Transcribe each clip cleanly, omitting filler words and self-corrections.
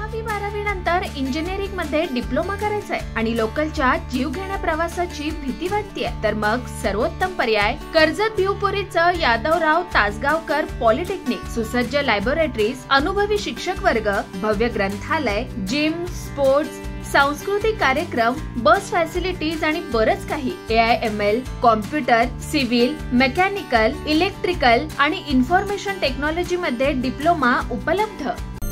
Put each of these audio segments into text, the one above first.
10वी-12वी नंतर इंजिनिअरिंग मध्ये डिप्लोमा करायचंय आणि लोकलच्या जीव घेण्या प्रवासाची भीती वाटतेय, तर मग सर्वोत्तम पर्याय कर्जत भिवपुरीचं यादवराव तासगावकर पॉलिटेक्निक. सुसज्ज लॅबोरेटरीज, अनुभवी शिक्षक वर्ग, भव्य ग्रंथालय, जिम, स्पोर्ट्स, सांस्कृतिक कार्यक्रम, बस फॅसिलिटीज आणि बरंच काही. AIML, computer, civil, mechanical, electrical आणि इन्फॉर्मेशन टेक्नॉलॉजी मध्ये डिप्लोमा उपलब्ध.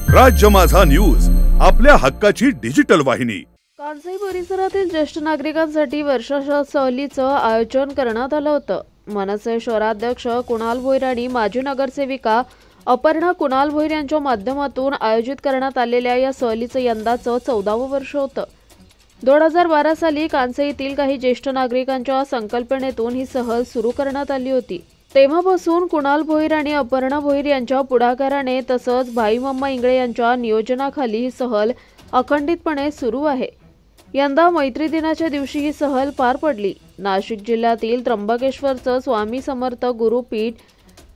राज्य माझा न्यूज, आपल्या हक्काची डिजिटल वाहिनी. कांसाई परिसरातील ज्येष्ठ नागरिकांसाठी वर्षाच्या सहलीचं आयोजन करण्यात आलं होतं. मनसे शहराध्यक्ष कुणाल भोईर आणि माजी नगरसेविका अपर्णा कुणाल भोईर यांच्या माध्यमातून आयोजित करण्यात आलेल्या या सहलीचं यंदाचं 14वं वर्ष होतं. 2012 साली कांसाईतील काही ज्येष्ठ नागरिकांच्या संकल्पनेतून ही सहल सुरू करण्यात आली होती. तेव्हापासून कुणाल भोईर आणि अपर्णा भोईर यांच्या पुढाकाराने तसंच भाईमामा इंगळे यांच्या नियोजनाखाली ही सहल अखंडितपणे सुरू आहे. यंदा मैत्री दिनाच्या दिवशी ही सहल पार पडली. नाशिक जिल्ह्यातील त्र्यंबकेश्वरचं स्वामी समर्थ गुरुपीठ,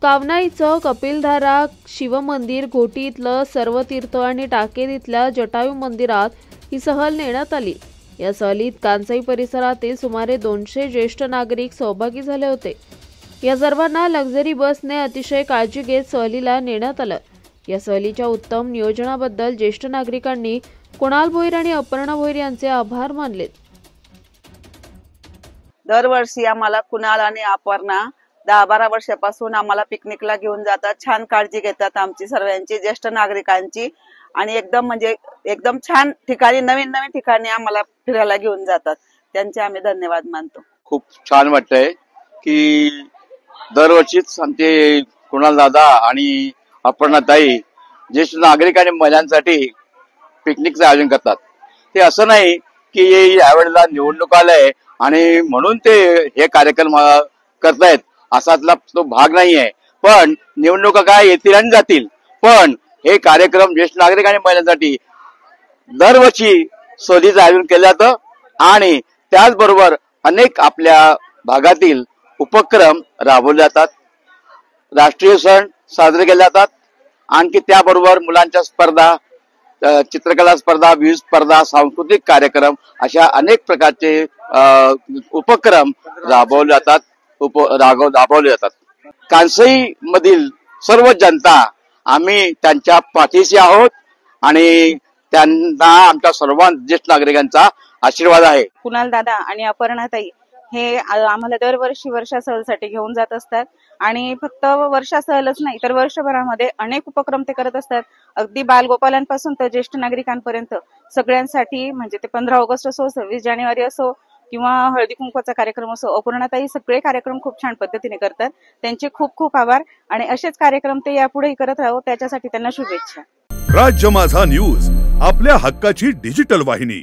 कावनाईचं कपिलधारा शिवमंदिर, घोटी इथलं सर्वतीर्थ आणि टाकेद इथल्या जटायू मंदिरात ही सहल नेण्यात आली. या सहलीत कांसाई परिसरातील सुमारे 200 ज्येष्ठ नागरिक सहभागी झाले होते. या सर्वांना लक्झरी बसने अतिशय काळजी घेत सहलीला नेण्यात आलं. या सहलीच्या उत्तम नियोजनाबद्दल ज्येष्ठ नागरिकांनी कुणाल भोईर आणि अपर्णा भोईर यांचे आभार मानले. दरवर्षी आम्हाला कुणाल आणि अपर्णा 10-12 वर्षापासून आम्हाला पिकनिकला घेऊन जातात. छान काळजी घेतात आमची सर्वांची, ज्येष्ठ नागरिकांची, आणि एकदम छान ठिकाणी, नवीन नवीन ठिकाणी आम्हाला फिरायला घेऊन जातात. त्यांचे आम्ही धन्यवाद मानतो. खूप छान वाटतंय की दरवर्षीच आमचे कुणाल दादा आणि अपर्णाताई ज्येष्ठ नागरिक आणि महिलांसाठी पिकनिकचं आयोजन करतात. ते असं नाही की यावेळेला निवडणूक आलंय आणि म्हणून ते हे कार्यक्रम करतायत, असातला तो भाग नाहीये. पण निवडणुका काय येतील आणि जातील, पण हे कार्यक्रम ज्येष्ठ नागरिक आणि महिलांसाठी दरवर्षी सहलीचं आयोजन केलं जातं. आणि त्याचबरोबर अनेक आपल्या भागातील उपक्रम राबवले जातात. राष्ट्रीय सण साजरे केले जातात. आणखी त्याबरोबर मुलांच्या स्पर्धा, चित्रकला स्पर्धा, विविध स्पर्धा, सांस्कृतिक कार्यक्रम, अशा अनेक प्रकारचे उपक्रम राबवले जातात. कांसाई मधील सर्व जनता आम्ही त्यांच्या पाठीशी आहोत आणि त्यांना आमच्या सर्व ज्येष्ठ नागरिकांचा आशीर्वाद आहे. कुणाल दादा आणि अपर्णाताई हे आम्हाला दरवर्षी वर्षा सहलसाठी घेऊन जात असतात. आणि फक्त वर्षा सहलच नाही तर वर्षभरामध्ये अनेक उपक्रम ते करत असतात. अगदी बालगोपालांपासून तर ज्येष्ठ नागरिकांपर्यंत सगळ्यांसाठी, म्हणजे ते 15 ऑगस्ट असो, 26 जानेवारी असो किंवा हळदी कुंकवाचा कार्यक्रम असो, अपर्णाताई सगळे कार्यक्रम खूप छान पद्धतीने करतात. त्यांचे खूप खूप आभार आणि असेच कार्यक्रम ते यापुढेही करत राहू, त्याच्यासाठी त्यांना शुभेच्छा. राज्य माझा न्यूज, आपल्या हक्काची डिजिटल वाहिनी.